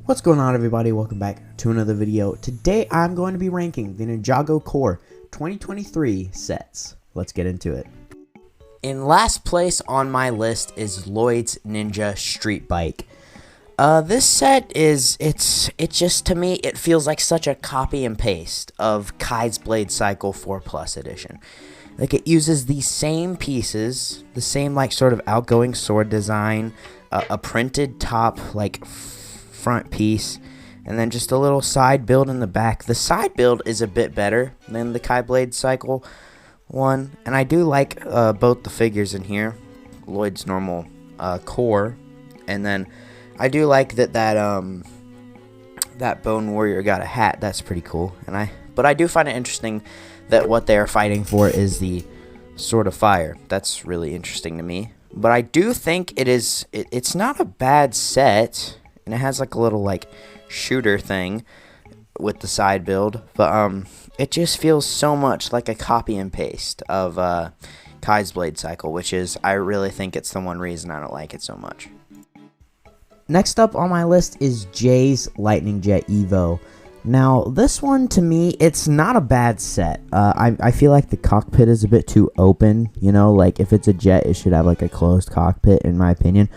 What's going on, everybody? Welcome back to another video. Today I'm going to be ranking the Ninjago Core 2023 sets. Let's get into it. In last place on my list is Lloyd's Ninja Street Bike. This set is, it's just, to me, it feels like such a copy and paste of Kai's Blade Cycle 4 Plus Edition. Like, it uses the same pieces, the same, like, sort of outgoing sword design, a printed top, like, front piece, and then just a little side build in the back. The side build is a bit better than the Kai Blade Cycle one, and I do like both the figures in here, Lloyd's normal core, and then I do like that Bone Warrior got a hat. That's pretty cool. But I do find it interesting that what they are fighting for is the Sword of Fire. That's really interesting to me. But I do think it's not a bad set. And it has like a little like shooter thing with the side build, but it just feels so much like a copy and paste of Kai's Blade Cycle, which is, I really think it's the one reason I don't like it so much. Next up on my list is Jay's Lightning Jet Evo. Now this one, to me, it's not a bad set. I feel like the cockpit is a bit too open, you know, like if it's a jet it should have like a closed cockpit in my opinion.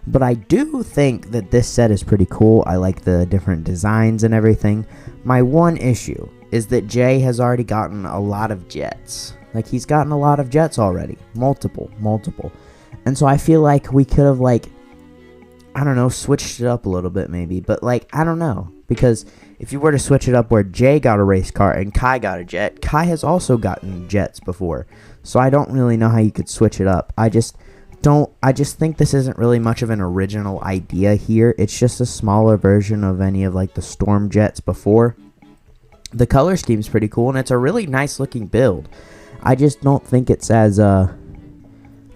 But I do think that this set is pretty cool. I like the different designs and everything. My one issue is that Jay has already gotten a lot of jets. Like, he's gotten a lot of jets already. Multiple. And so I feel like we could have, like, I don't know, switched it up a little bit maybe. But, like, I don't know. Because if you were to switch it up where Jay got a race car and Kai got a jet, Kai has also gotten jets before. So I don't really know how you could switch it up. I just think this isn't really much of an original idea here. It's just a smaller version of any of like the Storm jets before. The color scheme's pretty cool and it's a really nice looking build. I just don't think it's as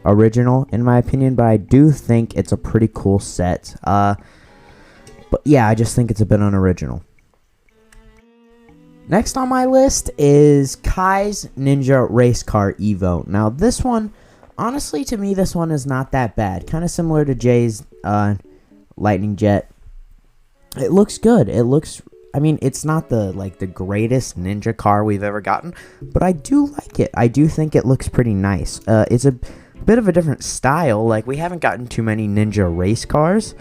original in my opinion, but I do think it's a pretty cool set. But yeah, I just think it's a bit unoriginal. Next on my list is Kai's Ninja Race Car Evo. Now this one, honestly, to me, this one is not that bad. Kind of similar to Jay's Lightning Jet. It looks good. It looks, I mean, it's not the greatest ninja car we've ever gotten, but I do like it. I do think it looks pretty nice. It's a bit of a different style. Like, we haven't gotten too many ninja race cars,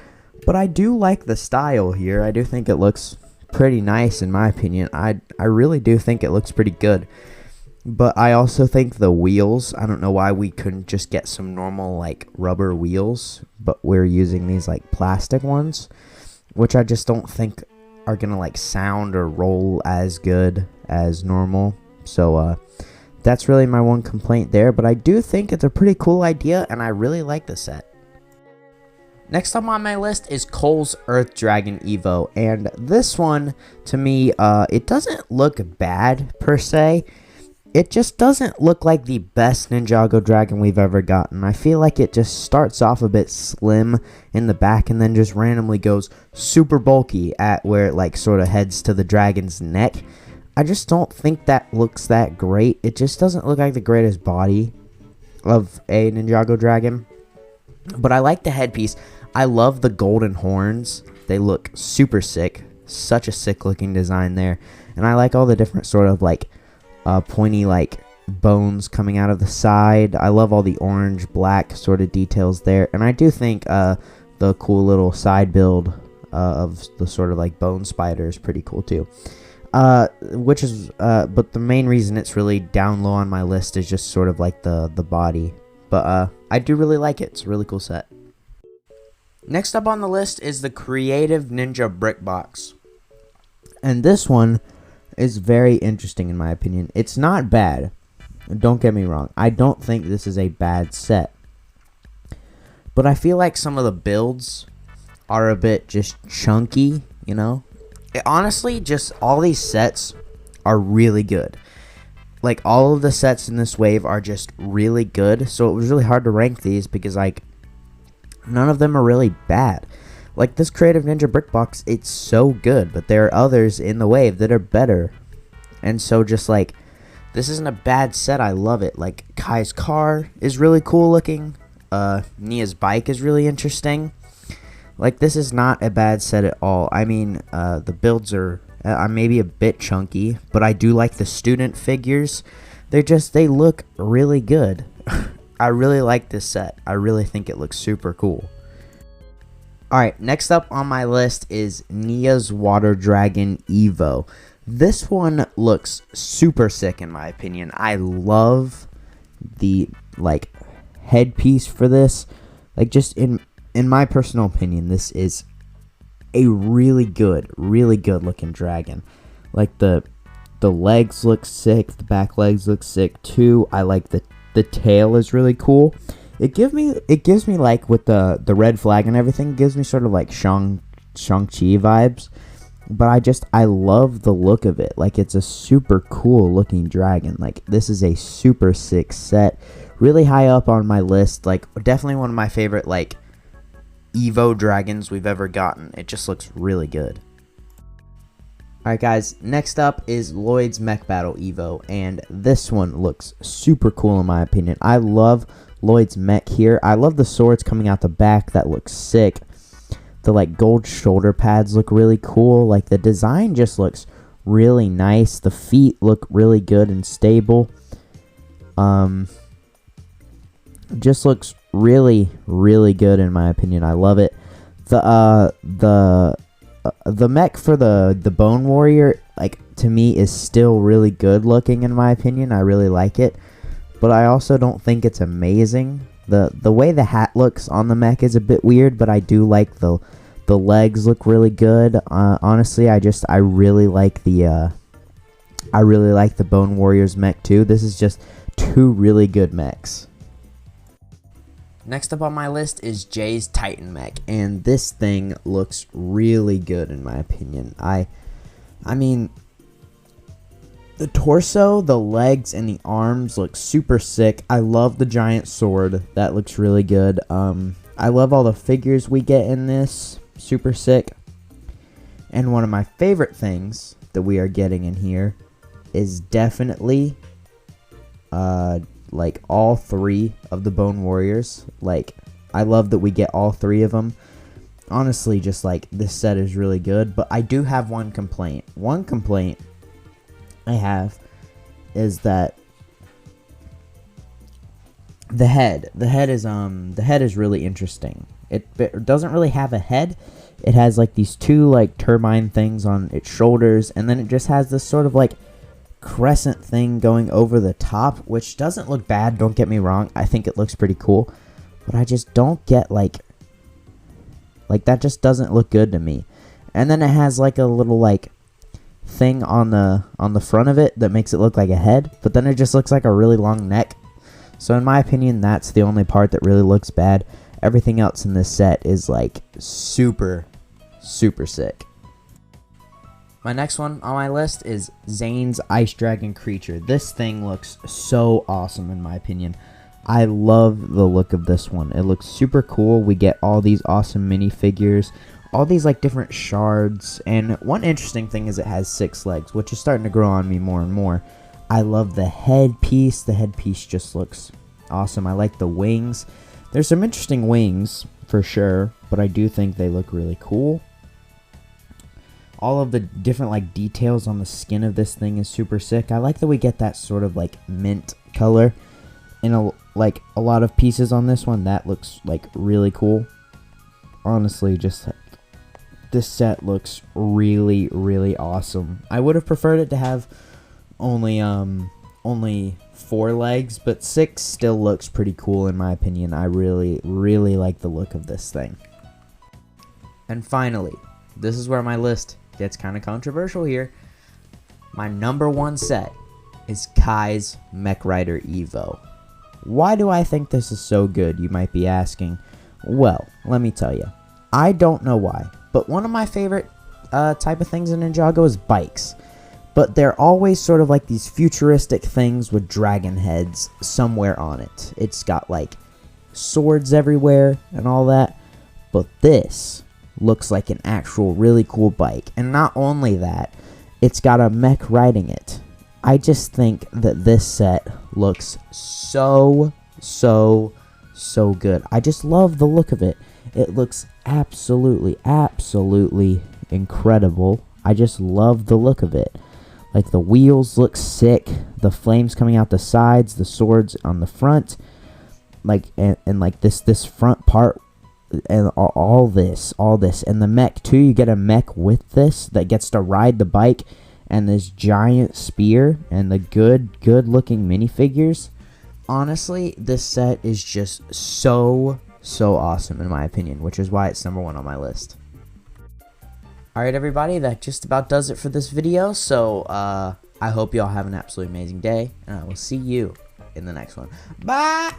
but I do like the style here. I do think it looks pretty nice in my opinion. I really do think it looks pretty good. But I also think the wheels, I don't know why we couldn't just get some normal, like, rubber wheels, but we're using these, like, plastic ones, which I just don't think are going to, like, sound or roll as good as normal. So, that's really my one complaint there, but I do think it's a pretty cool idea, and I really like the set. Next up on my list is Cole's Earth Dragon Evo, and this one, to me, it doesn't look bad, per se. It just doesn't look like the best Ninjago Dragon we've ever gotten. I feel like it just starts off a bit slim in the back and then just randomly goes super bulky at where it like sort of heads to the dragon's neck. I just don't think that looks that great. It just doesn't look like the greatest body of a Ninjago Dragon. But I like the headpiece. I love the golden horns. They look super sick. Such a sick looking design there. And I like all the different sort of like pointy like bones coming out of the side. I love all the orange black sort of details there, and I do think the cool little side build of the sort of like bone spider is pretty cool too. But the main reason it's really down low on my list is just sort of like the body. But I do really like it. It's a really cool set. Next up on the list is the Creative Ninja Brick Box, and this one is very interesting in my opinion. It's not bad. Don't get me wrong. I don't think this is a bad set. But I feel like some of the builds are a bit just chunky, you know? Honestly, just all these sets are really good. Like, all of the sets in this wave are just really good. So it was really hard to rank these because, like, none of them are really bad. Like, this Creative Ninja Brick Box, it's so good, but there are others in the wave that are better. And so just, like, this isn't a bad set. I love it. Like, Kai's car is really cool looking. NYA'S bike is really interesting. Like, this is not a bad set at all. I mean, the builds are maybe a bit chunky, but I do like the student figures. They look really good. I really like this set. I really think it looks super cool. Alright, next up on my list is NYA'S Water Dragon Evo. This one looks super sick in my opinion. I love the, like, headpiece for this. Like, just in my personal opinion, this is a really good looking dragon. Like, the legs look sick, the back legs look sick too. I like the tail is really cool. It gives me like, with the red flag and everything, it gives me sort of like Shang-Chi vibes. But I love the look of it. Like, it's a super cool looking dragon. Like, this is a super sick set. Really high up on my list. Like, definitely one of my favorite, like, Evo dragons we've ever gotten. It just looks really good. Alright guys, next up is Lloyd's Mech Battle Evo, and this one looks super cool in my opinion. I love Lloyd's mech here. I love the swords coming out the back. That looks sick. The, like, gold shoulder pads look really cool. Like, the design just looks really nice. The feet look really good and stable. Just looks really good in my opinion. I love it. The mech for the Bone Warrior, like, to me is still really good looking in my opinion. I really like it, but I also don't think it's amazing. The way the hat looks on the mech is a bit weird, but I do like the legs look really good. Honestly, I really like the Bone Warrior's mech too. This is just two really good mechs. Next up on my list is Jay's Titan mech, and this thing looks really good in my opinion. I mean, the torso, the legs, and the arms look super sick. I love the giant sword. That looks really good. I love all the figures we get in this. Super sick. And one of my favorite things that we are getting in here is definitely like, all three of the Bone Warriors. Like, I love that we get all three of them. Honestly, just, like, this set is really good. But I do have one complaint. One complaint I have is that the head is really interesting. It doesn't really have a head. It has, like, these two, like, turbine things on its shoulders, and then it just has this sort of, like, crescent thing going over the top, which doesn't look bad, don't get me wrong. I think it looks pretty cool, but I just don't get, like that just doesn't look good to me. And then it has, like, a little, like, thing on the front of it that makes it look like a head, but then it just looks like a really long neck. So in my opinion, that's the only part that really looks bad. Everything else in this set is, like, super sick. My next one on my list is ZANE'S Ice Dragon Creature. This thing looks so awesome in my opinion. I love the look of this one. It looks super cool. We get all these awesome minifigures, all these, like, different shards, and one interesting thing is it has 6 legs, which is starting to grow on me more and more. I love the headpiece. The headpiece just looks awesome. I like the wings. There's some interesting wings for sure, but I do think they look really cool. All of the different, like, details on the skin of this thing is super sick. I like that we get that sort of, like, mint color in a lot of pieces on this one. That looks, like, really cool. Honestly, just this set looks really awesome. I would have preferred it to have only 4 legs, but 6 still looks pretty cool in my opinion. I really like the look of this thing. And finally, this is where my list gets kind of controversial here. My number 1 set is Kai's Mech Rider Evo. Why do I think this is so good, you might be asking? Well, let me tell you. I don't know why, but one of my favorite type of things in Ninjago is bikes. But they're always sort of like these futuristic things with dragon heads somewhere on it. It's got, like, swords everywhere and all that. But this looks like an actual really cool bike. And not only that, it's got a mech riding it. I just think that this set looks so good. I just love the look of it. It looks absolutely incredible. I just love the look of it. Like, the wheels look sick, the flames coming out the sides, the swords on the front, like, and like this front part, and all this, and the mech too. You get a mech with this that gets to ride the bike, and this giant spear, and the good looking minifigures. Honestly, this set is just so awesome in my opinion, which is why it's #1 on my list. Alright everybody, that just about does it for this video, so I hope y'all have an absolutely amazing day, and I will see you in the next one. Bye!